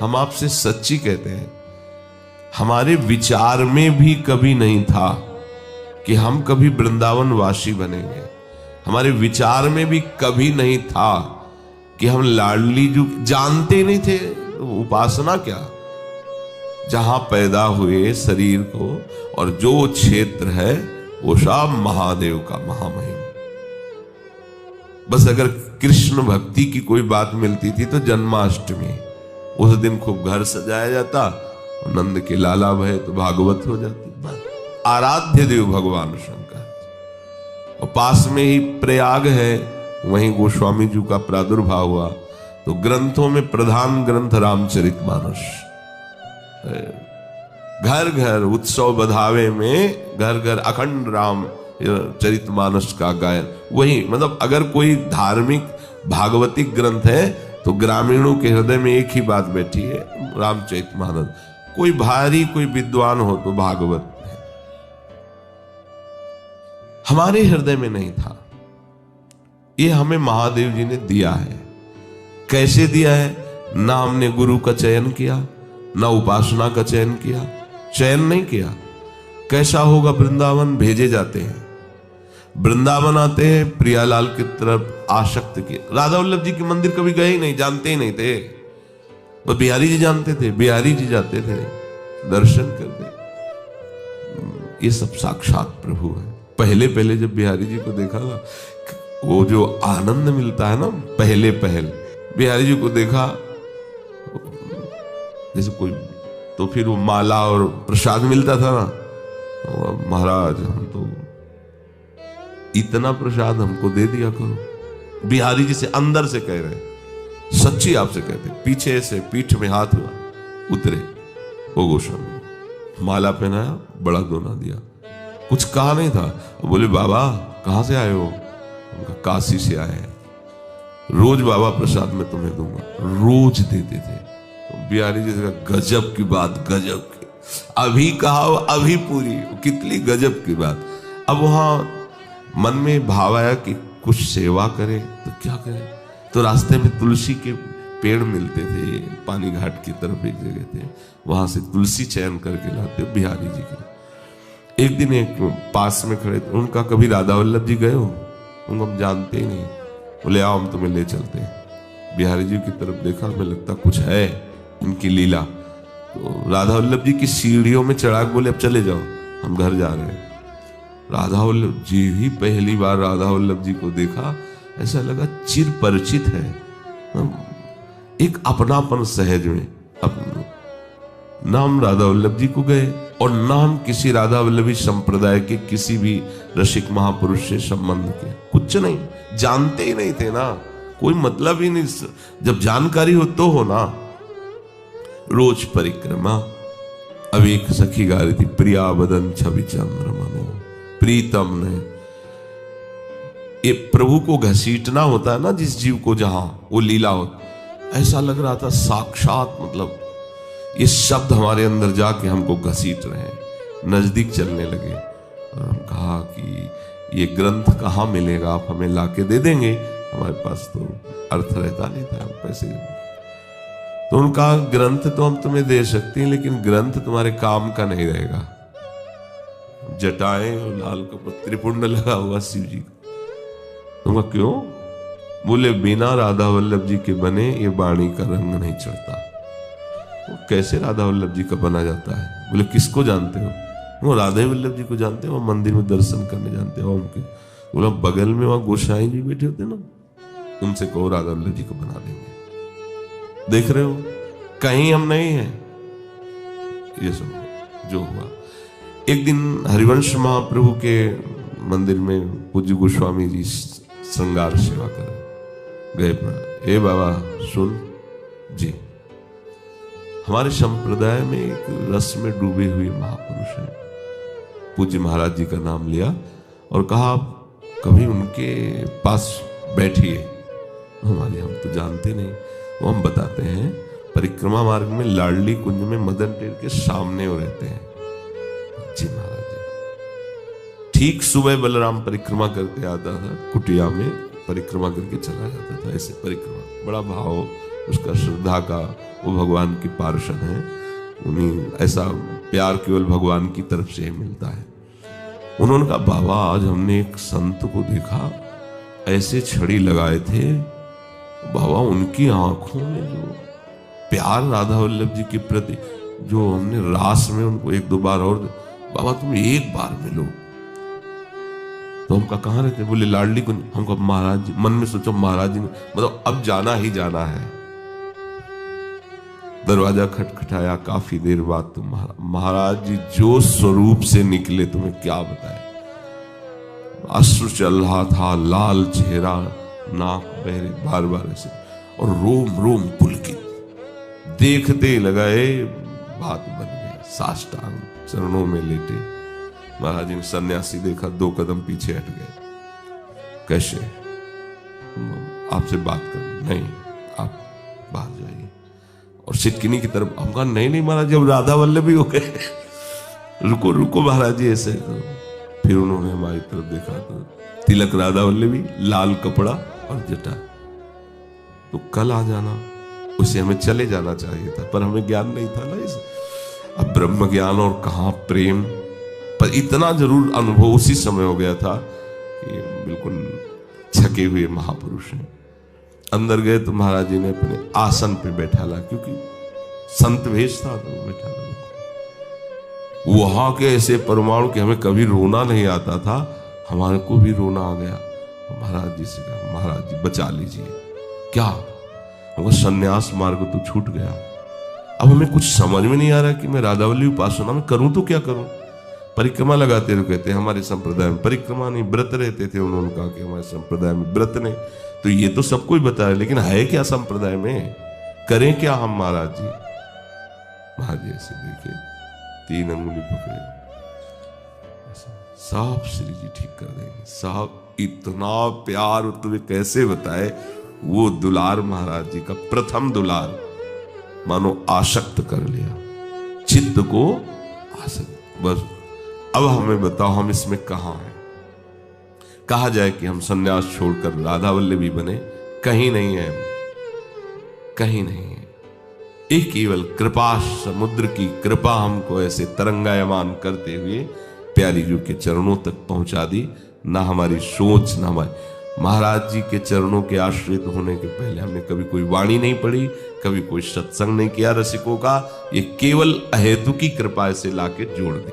हम आपसे सच्ची कहते हैं, हमारे विचार में भी कभी नहीं था कि हम कभी वृंदावन वासी बनेंगे। हमारे विचार में भी कभी नहीं था कि हम लाडली जी जानते नहीं थे। उपासना क्या, जहां पैदा हुए शरीर को और जो क्षेत्र है वो सब महादेव का महामहिम। बस अगर कृष्ण भक्ति की कोई बात मिलती थी तो जन्माष्टमी, उस दिन खूब घर सजाया जाता, नंद के लाला भय तो भागवत हो जाती। आराध्य देव भगवान शंकर। और पास में ही प्रयाग है, वहीं गोस्वामी जी का प्रादुर्भाव हुआ। तो ग्रंथों में प्रधान ग्रंथ रामचरितमानस, घर घर उत्सव बधावे में घर घर अखंड राम चरितमानस का गायन। वही मतलब अगर कोई धार्मिक भागवतिक ग्रंथ है तो ग्रामीणों के हृदय में एक ही बात बैठी है, रामचरितमानस। कोई भारी कोई विद्वान हो तो भागवत है। हमारे हृदय में नहीं था। ये हमें महादेव जी ने दिया है। कैसे दिया है? ना हमने गुरु का चयन किया, ना उपासना का चयन किया, चयन नहीं किया। कैसा होगा? वृंदावन भेजे जाते हैं, वृंदावन आते हैं, प्रियालाल की तरफ आसक्त किए। राधा वल्लभ जी के मंदिर कभी गए ही नहीं, जानते ही नहीं थे। वो बिहारी जी जानते थे, बिहारी जी जाते थे दर्शन करते। ये सब साक्षात प्रभु है। पहले पहले जब बिहारी जी को देखा ना, वो जो आनंद मिलता है ना, पहले बिहारी जी को देखा जैसे कोई, तो फिर वो माला और प्रसाद मिलता था ना, महाराज हम तो इतना प्रसाद हमको दे दिया करो। बिहारी जी से अंदर से कह रहे, सच्ची आपसे कहते, पीछे से पीठ में हाथ हुआ उतरे वो गोस्वामी, माला पहनाया, बड़ा दोना दिया, कुछ कहा नहीं था। बोले बाबा कहां से आए हो? काशी से आए हैं। रोज बाबा प्रसाद में तुम्हें दूंगा, रोज देते थे। तो बिहारी जी का गजब की बात, गजब की, अभी कहा अभी पूरी, कितनी गजब की बात। अब वहां मन में भाव आया कि कुछ सेवा करे तो क्या करे। तो रास्ते में तुलसी के पेड़ मिलते थे, पानी घाट की तरफ एक जगह थे, वहां से तुलसी चयन करके लाते बिहारी जी के। एक दिन एक पास में खड़े थे, उनका कभी राधा वल्लभ जी गए हो? उनको हम जानते ही नहीं। बोले आओ हम तुम्हें ले चलते हैं। बिहारी जी की तरफ देखा, हमें लगता कुछ है इनकी लीला। तो राधा वल्लभ जी की सीढ़ियों में चढ़ा के बोले अब चले जाओ, हम घर जा रहे हैं। राधा वल्लभ जी ही पहली बार राधा वल्लभ जी को देखा, ऐसा लगा चिर परिचित है, एक अपनापन सहज में। अब ना हम राधा वल्लभ जी को गए और ना हम किसी राधा वल्लभी संप्रदाय के किसी भी रसिक महापुरुष से संबंध के, कुछ नहीं, जानते ही नहीं थे ना, कोई मतलब ही नहीं। जब जानकारी हो तो हो ना। रोज परिक्रमा। अब एक सखी गा रही थी, प्रिया बदन छवि चंद्र मनो, प्रीतम ने। ये प्रभु को घसीटना होता है ना जिस जीव को, जहां वो लीला होती, ऐसा लग रहा था साक्षात, मतलब ये शब्द हमारे अंदर जाके हमको घसीट रहे हैं, नजदीक चलने लगे। और हम कहा कि ये ग्रंथ कहाँ मिलेगा, आप हमें लाके दे देंगे? हमारे पास तो अर्थ रहता नहीं था, हम पैसे। तो उनका ग्रंथ तो हम तुम्हें दे सकते हैं, लेकिन ग्रंथ तुम्हारे काम का नहीं रहेगा। जटाएं और लाल कपड़ा, त्रिपुंड लगा हुआ शिव जी का। तुमका क्यों? बोले बिना राधा वल्लभ जी के बने ये वाणी का रंग नहीं चढ़ता। वो कैसे राधा वल्लभ जी का बना जाता है? बोले किसको जानते हो? वो राधा वल्लभ जी को जानते हो, मंदिर में दर्शन करने जानते हो उनके। बोला बगल में वहां गोसाई जी बैठे होते ना, उनसे कहो राधा वल्लभ जी को बना देंगे। देख रहे हो, कहीं हम नहीं है। ये सब जो हुआ, एक दिन हरिवंश महाप्रभु के मंदिर में पूज्य गोस्वामी जी श्रृंगार सेवा कर गए। ए बाबा सुन जी, हमारे संप्रदाय में एक रस में डूबे हुए महापुरुष हैं। पूज्य महाराज जी का नाम लिया और कहा आप कभी उनके पास बैठिए। हमारे हम तो जानते नहीं, वो हम बताते हैं। परिक्रमा मार्ग में लाडली कुंज में मदन टेर के सामने वो रहते हैं जी महाराज जी। ठीक सुबह बलराम परिक्रमा करके आता था, कुटिया में परिक्रमा करके चला जाता था। ऐसे परिक्रमा, बड़ा भाव उसका श्रद्धा का, वो भगवान के पार्षद हैं, उन्हें ऐसा प्यार केवल भगवान की तरफ से ही मिलता है। उन्होंने कहा बाबा आज हमने एक संत को देखा, ऐसे छड़ी लगाए थे बाबा, उनकी आंखों में जो प्यार राधा वल्लभ जी के प्रति, जो हमने रास में उनको एक दो बार और, बाबा तुम एक बार मिलो। तो हम कहाँ रहते? बोले लाडली को। हम कहा महाराज जी, मन में सोचो महाराज जी ने मतलब अब जाना ही जाना है। दरवाजा खटखटाया, काफी देर बाद तुम महाराज जी जो स्वरूप से निकले तुम्हें क्या बताए। अश्रु चल रहा था, लाल चेहरा, नाक बहरे बार बार ऐसे, और रोम रोम पुलकित। देखते लगाए बात बन गई। साष्टांग चरणों में लेटे महाराज जी ने सन्यासी देखा, 2 कदम पीछे हट गए। कैसे? आपसे बात कर? नहीं, आप बाहर जाइए। और सिटकिनी की तरफ हम कहा नहीं नहीं महाराज, जब राधा वल्लभ भी हो गए रुको रुको महाराज जी ऐसे। तो फिर उन्होंने हमारी तरफ देखा तो तिलक राधा वल्लभी, लाल कपड़ा और जटा। तो कल आ जाना, उसे हमें चले जाना चाहिए था, पर हमें ज्ञान नहीं था ना इस। अब ब्रह्म ज्ञान और कहां प्रेम, पर इतना जरूर अनुभव उसी समय हो गया था कि बिल्कुल छके हुए महापुरुष हैं। अंदर गए तो महाराज जी ने अपने आसन पे बैठा ला, क्योंकि संत भेष था तो बैठा ला। वहां के ऐसे परमाणु के हमें कभी रोना नहीं आता था, हमारे को भी रोना आ गया। महाराज जी से कहा महाराज जी बचा लीजिए। क्या? हमको संन्यास मार्ग तो छूट गया, अब हमें कुछ समझ में नहीं आ रहा कि मैं राधावल्ली उपासना में करूं तो क्या करूं। परिक्रमा लगाते रहो, कहते हैं हमारे संप्रदाय में परिक्रमा नहीं, व्रत रहते थे। उन्होंने कहा कि हमारे संप्रदाय में व्रत नहीं। तो ये तो सबको ही बताया, लेकिन है क्या संप्रदाय में, करें क्या हम महाराज जी? महाराज जी ऐसे देखे, 3 अंगुली पकड़े, साहब श्री जी ठीक कर देंगे। साहब इतना प्यार तुम्हें कैसे बताए, वो दुलार महाराज जी का प्रथम दुलार मानो आसक्त कर लिया, चित्त को आसक्त। बस अब हमें बताओ हम इसमें कहां हैं? कहा जाए कि हम सन्यास छोड़कर राधा वल्लभी बने, कहीं नहीं है, कहीं नहीं है। एक केवल कृपा समुद्र की कृपा हमको ऐसे तरंगायमान करते हुए प्यारी जी के चरणों तक पहुंचा दी। ना हमारी सोच, ना हमारी, महाराज जी के चरणों के आश्रित होने के पहले हमने कभी कोई वाणी नहीं पढ़ी, कभी कोई सत्संग नहीं किया रसिकों का। ये केवल अहेतु की कृपा से लाके जोड़ दी।